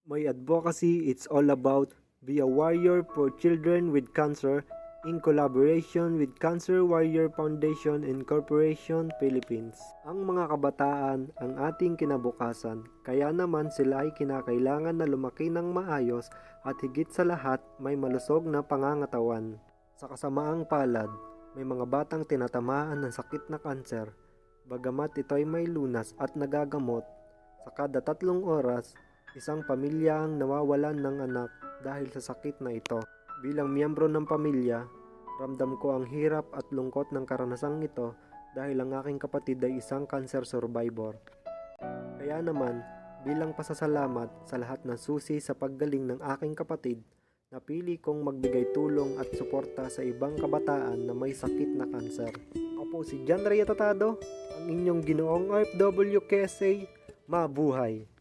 My advocacy, it's all about be a warrior for children with cancer in collaboration with Cancer Warrior Foundation and Corporation Philippines. Ang mga kabataan ang ating kinabukasan, kaya naman sila ay kinakailangan na lumaki ng maayos at higit sa lahat may malusog na pangangatawan. Sa kasamaang palad, may mga batang tinatamaan ng sakit na kanser. Bagamat ito ay may lunas at nagagamot, sa kada 3 oras, isang pamilya ang nawawalan ng anak dahil sa sakit na ito. Bilang miyembro ng pamilya, ramdam ko ang hirap at lungkot ng karanasang ito dahil ang aking kapatid ay isang cancer survivor. Kaya naman, bilang pasasalamat sa lahat ng susi sa paggaling ng aking kapatid, napili kong magbigay tulong at suporta sa ibang kabataan na may sakit na kanser. Ako po si John Ray Tatado, ang inyong ginoong OFW KSA. Mabuhay!